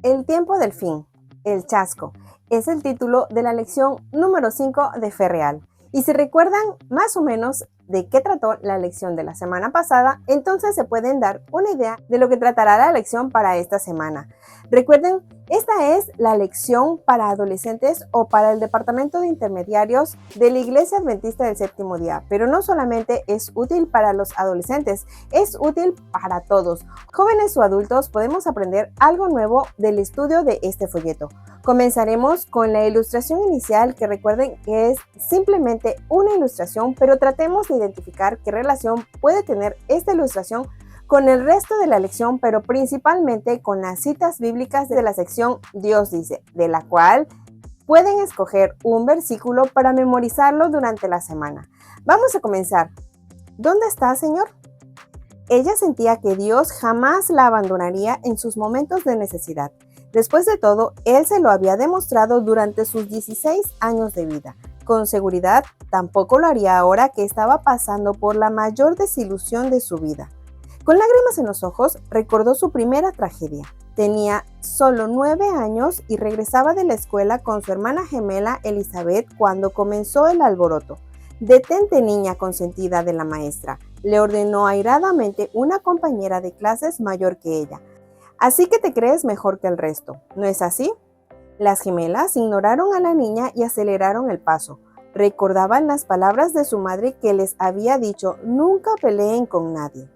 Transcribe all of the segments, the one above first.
El tiempo del fin, el chasco, es el título de la lección número 5 de Fe Real. Y si recuerdan más o menos de qué trató la lección de la semana pasada, entonces se pueden dar una idea de lo que tratará la lección para esta semana. Recuerden, esta es la lección para adolescentes o para el departamento de intermediarios de la Iglesia Adventista del Séptimo Día, pero no solamente es útil para los adolescentes, es útil para todos. Jóvenes o adultos podemos aprender algo nuevo del estudio de este folleto. Comenzaremos con la ilustración inicial, que recuerden que es simplemente una ilustración, pero tratemos de identificar qué relación puede tener esta ilustración con el resto de la lección, pero principalmente con las citas bíblicas de la sección Dios dice, de la cual pueden escoger un versículo para memorizarlo durante la semana. Vamos a comenzar. ¿Dónde está, Señor? Ella sentía que Dios jamás la abandonaría en sus momentos de necesidad. Después de todo, Él se lo había demostrado durante sus 16 años de vida. Con seguridad, tampoco lo haría ahora que estaba pasando por la mayor desilusión de su vida. Con lágrimas en los ojos, recordó su primera tragedia. Tenía solo 9 años y regresaba de la escuela con su hermana gemela Elizabeth cuando comenzó el alboroto. «Detente, niña consentida de la maestra», le ordenó airadamente una compañera de clases mayor que ella. «Así que te crees mejor que el resto, ¿no es así?». Las gemelas ignoraron a la niña y aceleraron el paso. Recordaban las palabras de su madre que les había dicho: «Nunca peleen con nadie.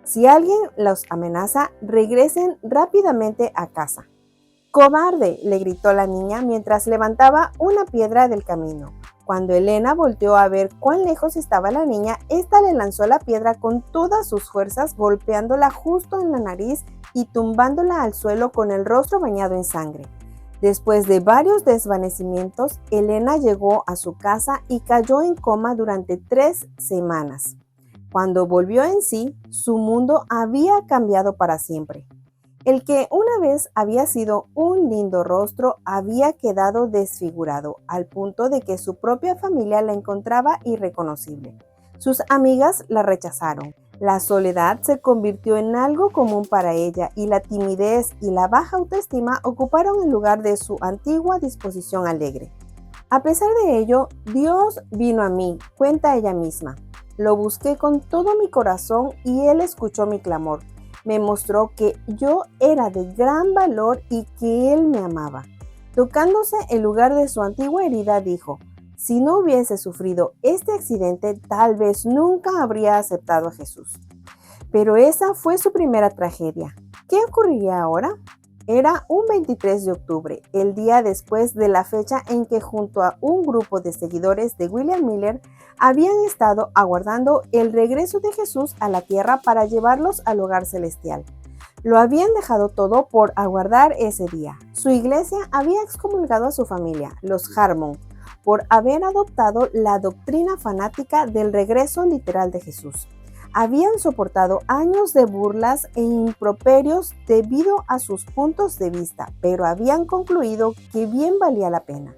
Si alguien los amenaza, regresen rápidamente a casa». «¡Cobarde!», le gritó la niña mientras levantaba una piedra del camino. Cuando Elena volteó a ver cuán lejos estaba la niña, ésta le lanzó la piedra con todas sus fuerzas, golpeándola justo en la nariz y tumbándola al suelo con el rostro bañado en sangre. Después de varios desvanecimientos, Elena llegó a su casa y cayó en coma durante 3 semanas. Cuando volvió en sí, su mundo había cambiado para siempre. El que una vez había sido un lindo rostro había quedado desfigurado, al punto de que su propia familia la encontraba irreconocible. Sus amigas la rechazaron. La soledad se convirtió en algo común para ella y la timidez y la baja autoestima ocuparon el lugar de su antigua disposición alegre. A pesar de ello, Dios vino a mí, cuenta ella misma. Lo busqué con todo mi corazón y Él escuchó mi clamor. Me mostró que yo era de gran valor y que Él me amaba. Tocándose el lugar de su antigua herida, dijo: «Si no hubiese sufrido este accidente, tal vez nunca habría aceptado a Jesús». Pero esa fue su primera tragedia. ¿Qué ocurriría ahora? Era un 23 de octubre, el día después de la fecha en que junto a un grupo de seguidores de William Miller habían estado aguardando el regreso de Jesús a la tierra para llevarlos al hogar celestial. Lo habían dejado todo por aguardar ese día. Su iglesia había excomulgado a su familia, los Harmon, por haber adoptado la doctrina fanática del regreso literal de Jesús. Habían soportado años de burlas e improperios debido a sus puntos de vista, pero habían concluido que bien valía la pena.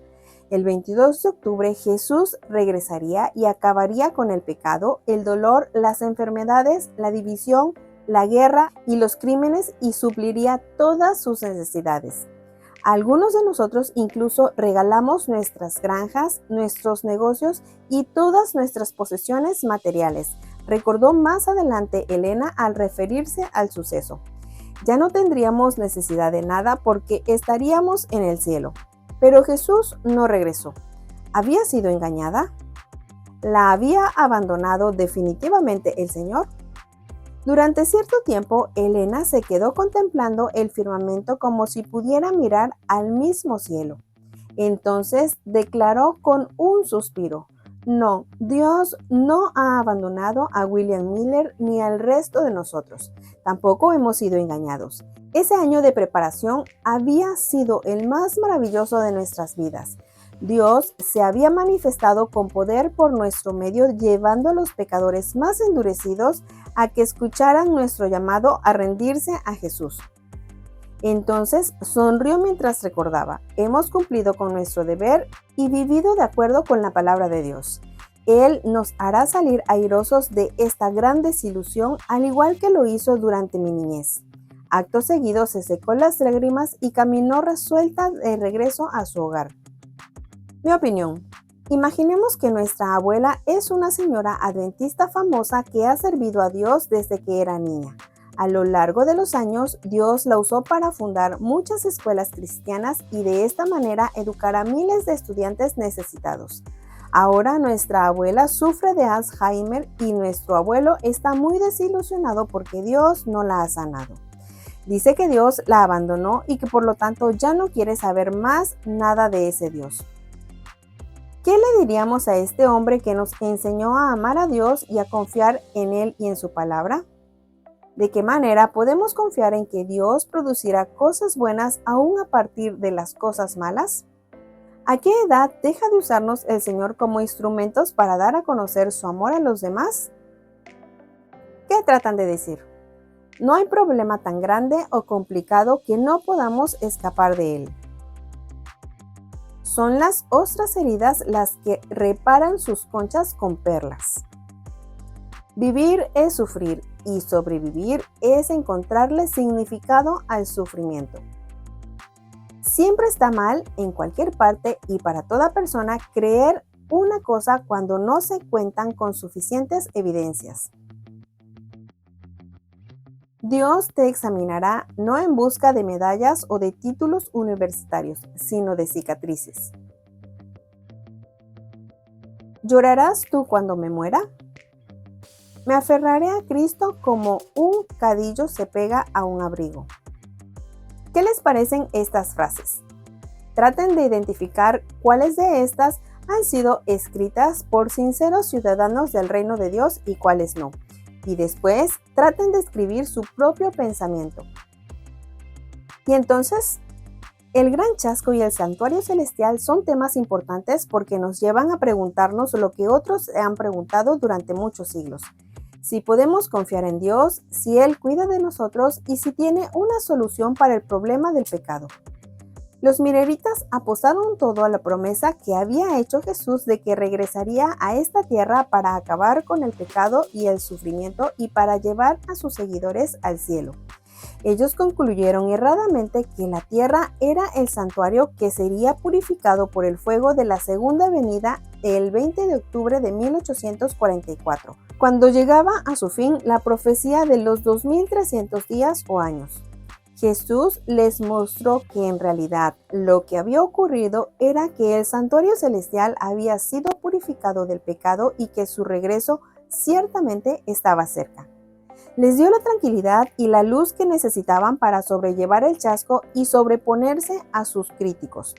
El 22 de octubre Jesús regresaría y acabaría con el pecado, el dolor, las enfermedades, la división, la guerra y los crímenes y supliría todas sus necesidades. Algunos de nosotros incluso regalamos nuestras granjas, nuestros negocios y todas nuestras posesiones materiales, recordó más adelante Elena al referirse al suceso. Ya no tendríamos necesidad de nada porque estaríamos en el cielo. Pero Jesús no regresó. ¿Había sido engañada? ¿La había abandonado definitivamente el Señor? Durante cierto tiempo, Elena se quedó contemplando el firmamento como si pudiera mirar al mismo cielo. Entonces declaró con un suspiro: «No, Dios no ha abandonado a William Miller ni al resto de nosotros. Tampoco hemos sido engañados. Ese año de preparación había sido el más maravilloso de nuestras vidas. Dios se había manifestado con poder por nuestro medio, llevando a los pecadores más endurecidos a que escucharan nuestro llamado a rendirse a Jesús». Entonces sonrió mientras recordaba: «Hemos cumplido con nuestro deber y vivido de acuerdo con la palabra de Dios. Él nos hará salir airosos de esta gran desilusión, al igual que lo hizo durante mi niñez. Acto seguido se secó las lágrimas y caminó resuelta de regreso a su hogar. Mi opinión. Imaginemos que nuestra abuela es una señora adventista famosa que ha servido a Dios desde que era niña. A lo largo de los años, Dios la usó para fundar muchas escuelas cristianas y de esta manera educar a miles de estudiantes necesitados. Ahora nuestra abuela sufre de Alzheimer y nuestro abuelo está muy desilusionado porque Dios no la ha sanado. Dice que Dios la abandonó y que por lo tanto ya no quiere saber más nada de ese Dios. ¿Qué le diríamos a este hombre que nos enseñó a amar a Dios y a confiar en Él y en su palabra? ¿De qué manera podemos confiar en que Dios producirá cosas buenas aún a partir de las cosas malas? ¿A qué edad deja de usarnos el Señor como instrumentos para dar a conocer su amor a los demás? ¿Qué tratan de decir? No hay problema tan grande o complicado que no podamos escapar de él. Son las ostras heridas las que reparan sus conchas con perlas. Vivir es sufrir y sobrevivir es encontrarle significado al sufrimiento. Siempre está mal en cualquier parte y para toda persona creer una cosa cuando no se cuentan con suficientes evidencias. Dios te examinará no en busca de medallas o de títulos universitarios, sino de cicatrices. ¿Llorarás tú cuando me muera? Me aferraré a Cristo como un cadillo se pega a un abrigo. ¿Qué les parecen estas frases? Traten de identificar cuáles de estas han sido escritas por sinceros ciudadanos del reino de Dios y cuáles no. Y después traten de escribir su propio pensamiento. Y entonces, el gran chasco y el santuario celestial son temas importantes porque nos llevan a preguntarnos lo que otros han preguntado durante muchos siglos. Si podemos confiar en Dios, si Él cuida de nosotros y si tiene una solución para el problema del pecado. Los mileritas apostaron todo a la promesa que había hecho Jesús de que regresaría a esta tierra para acabar con el pecado y el sufrimiento y para llevar a sus seguidores al cielo. Ellos concluyeron erradamente que la tierra era el santuario que sería purificado por el fuego de la segunda venida el 20 de octubre de 1844, cuando llegaba a su fin la profecía de los 2300 días o años. Jesús les mostró que en realidad lo que había ocurrido era que el santuario celestial había sido purificado del pecado y que su regreso ciertamente estaba cerca. Les dio la tranquilidad y la luz que necesitaban para sobrellevar el chasco y sobreponerse a sus críticos.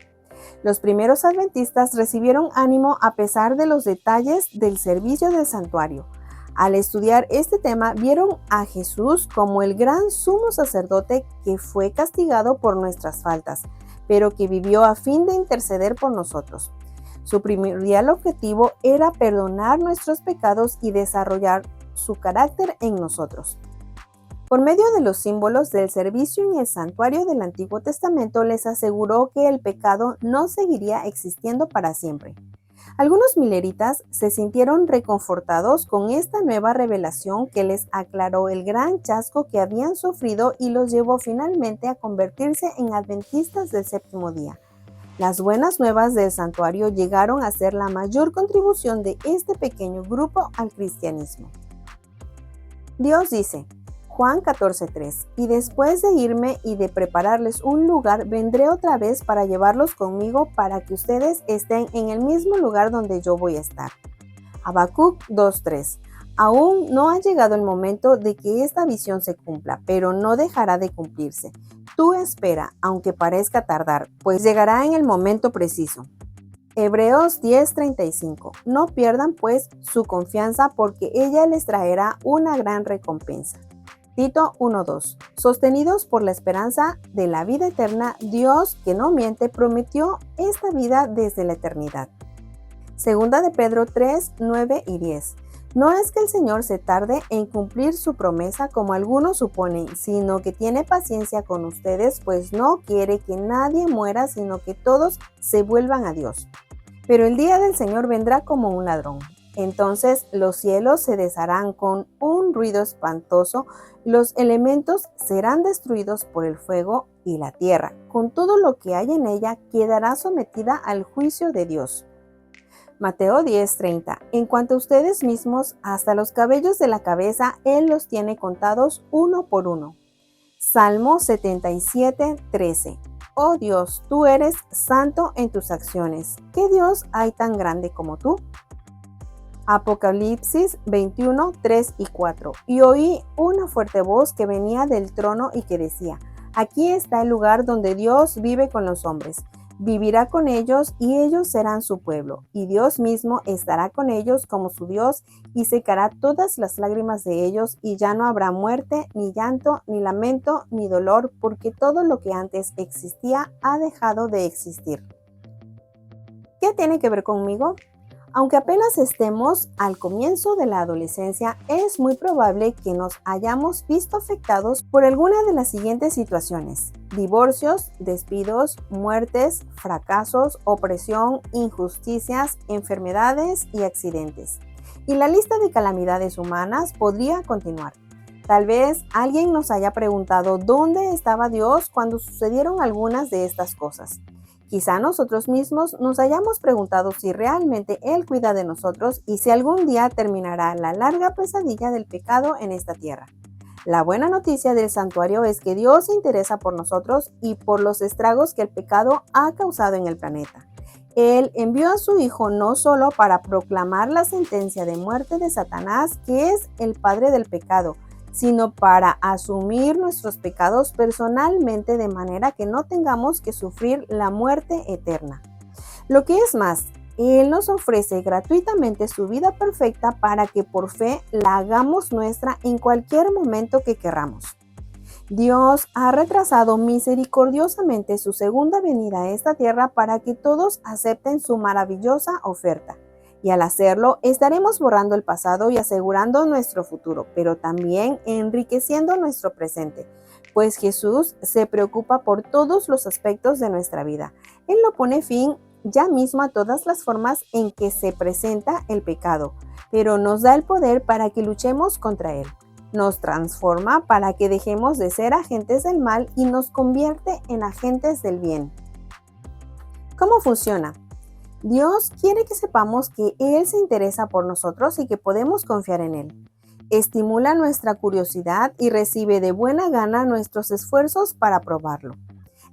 Los primeros adventistas recibieron ánimo a pesar de los detalles del servicio del santuario. Al estudiar este tema, vieron a Jesús como el gran sumo sacerdote que fue castigado por nuestras faltas, pero que vivió a fin de interceder por nosotros. Su primordial objetivo era perdonar nuestros pecados y desarrollar su carácter en nosotros. Por medio de los símbolos del servicio en el santuario del Antiguo Testamento, les aseguró que el pecado no seguiría existiendo para siempre. Algunos mileritas se sintieron reconfortados con esta nueva revelación que les aclaró el gran chasco que habían sufrido y los llevó finalmente a convertirse en adventistas del séptimo día. Las buenas nuevas del santuario llegaron a ser la mayor contribución de este pequeño grupo al cristianismo. Dios dice, Juan 14:3, y después de irme y de prepararles un lugar, vendré otra vez para llevarlos conmigo para que ustedes estén en el mismo lugar donde yo voy a estar. Habacuc 2:3, aún no ha llegado el momento de que esta visión se cumpla, pero no dejará de cumplirse. Tú espera, aunque parezca tardar, pues llegará en el momento preciso. Hebreos 10:35, no pierdan pues su confianza porque ella les traerá una gran recompensa. Tito 1:2. Sostenidos por la esperanza de la vida eterna, Dios, que no miente, prometió esta vida desde la eternidad. Segunda de Pedro 3:9 y 10. No es que el Señor se tarde en cumplir su promesa como algunos suponen, sino que tiene paciencia con ustedes, pues no quiere que nadie muera, sino que todos se vuelvan a Dios. Pero el día del Señor vendrá como un ladrón. Entonces los cielos se desharán con un ruido espantoso, los elementos serán destruidos por el fuego y la tierra, con todo lo que hay en ella, quedará sometida al juicio de Dios. Mateo 10:30. En cuanto a ustedes mismos, hasta los cabellos de la cabeza, Él los tiene contados uno por uno. Salmo 77:13. Oh Dios, tú eres santo en tus acciones. ¿Qué Dios hay tan grande como tú? Apocalipsis 21:3 y 4. Y oí una fuerte voz que venía del trono y que decía: Aquí está el lugar donde Dios vive con los hombres. Vivirá con ellos y ellos serán su pueblo, y Dios mismo estará con ellos como su Dios y secará todas las lágrimas de ellos, y ya no habrá muerte, ni llanto, ni lamento, ni dolor, porque todo lo que antes existía ha dejado de existir. ¿Qué tiene que ver conmigo? Aunque apenas estemos al comienzo de la adolescencia, es muy probable que nos hayamos visto afectados por alguna de las siguientes situaciones: divorcios, despidos, muertes, fracasos, opresión, injusticias, enfermedades y accidentes. Y la lista de calamidades humanas podría continuar. Tal vez alguien nos haya preguntado dónde estaba Dios cuando sucedieron algunas de estas cosas. Quizá nosotros mismos nos hayamos preguntado si realmente Él cuida de nosotros y si algún día terminará la larga pesadilla del pecado en esta tierra. La buena noticia del santuario es que Dios se interesa por nosotros y por los estragos que el pecado ha causado en el planeta. Él envió a su Hijo no solo para proclamar la sentencia de muerte de Satanás, que es el padre del pecado, sino para asumir nuestros pecados personalmente, de manera que no tengamos que sufrir la muerte eterna. Lo que es más, Él nos ofrece gratuitamente su vida perfecta para que por fe la hagamos nuestra en cualquier momento que querramos. Dios ha retrasado misericordiosamente su segunda venida a esta tierra para que todos acepten su maravillosa oferta. Y al hacerlo, estaremos borrando el pasado y asegurando nuestro futuro, pero también enriqueciendo nuestro presente, pues Jesús se preocupa por todos los aspectos de nuestra vida. Él no pone fin ya mismo a todas las formas en que se presenta el pecado, pero nos da el poder para que luchemos contra él. Nos transforma para que dejemos de ser agentes del mal y nos convierte en agentes del bien. ¿Cómo funciona? Dios quiere que sepamos que Él se interesa por nosotros y que podemos confiar en Él. Estimula nuestra curiosidad y recibe de buena gana nuestros esfuerzos para probarlo.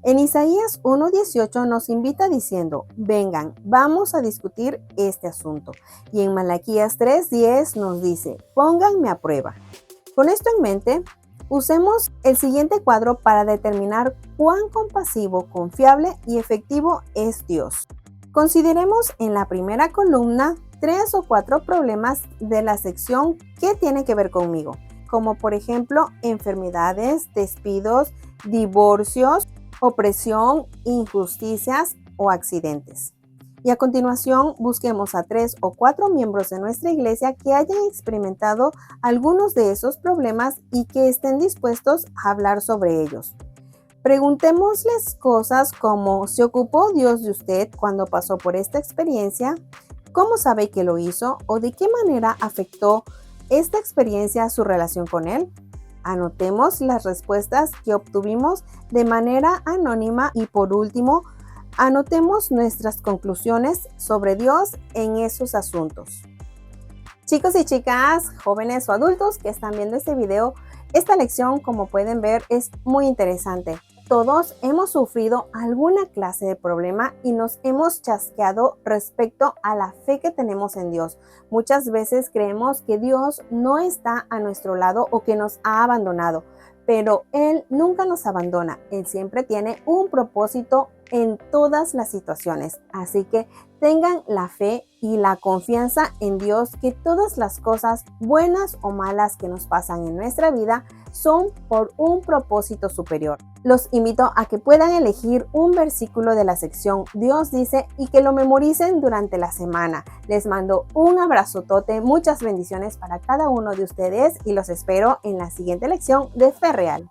En Isaías 1:18 nos invita diciendo: vengan, vamos a discutir este asunto. Y en Malaquías 3:10 nos dice: pónganme a prueba. Con esto en mente, usemos el siguiente cuadro para determinar cuán compasivo, confiable y efectivo es Dios. Consideremos en la primera columna 3 o 4 problemas de la sección ¿qué tiene que ver conmigo?, como por ejemplo enfermedades, despidos, divorcios, opresión, injusticias o accidentes. Y a continuación busquemos a 3 o 4 miembros de nuestra iglesia que hayan experimentado algunos de esos problemas y que estén dispuestos a hablar sobre ellos. Preguntémosles cosas como: ¿se ocupó Dios de usted cuando pasó por esta experiencia? ¿Cómo sabe que lo hizo? ¿O de qué manera afectó esta experiencia a su relación con Él? Anotemos las respuestas que obtuvimos de manera anónima y, por último, anotemos nuestras conclusiones sobre Dios en esos asuntos. Chicos y chicas, jóvenes o adultos que están viendo este video, esta lección, como pueden ver, es muy interesante. Todos hemos sufrido alguna clase de problema y nos hemos chasqueado respecto a la fe que tenemos en Dios. Muchas veces creemos que Dios no está a nuestro lado o que nos ha abandonado, pero Él nunca nos abandona. Él siempre tiene un propósito en todas las situaciones. Así que tengan la fe y la confianza en Dios, que todas las cosas buenas o malas que nos pasan en nuestra vida son por un propósito superior. Los invito a que puedan elegir un versículo de la sección Dios dice y que lo memoricen durante la semana. Les mando un abrazotote, muchas bendiciones para cada uno de ustedes y los espero en la siguiente lección de Fe Real.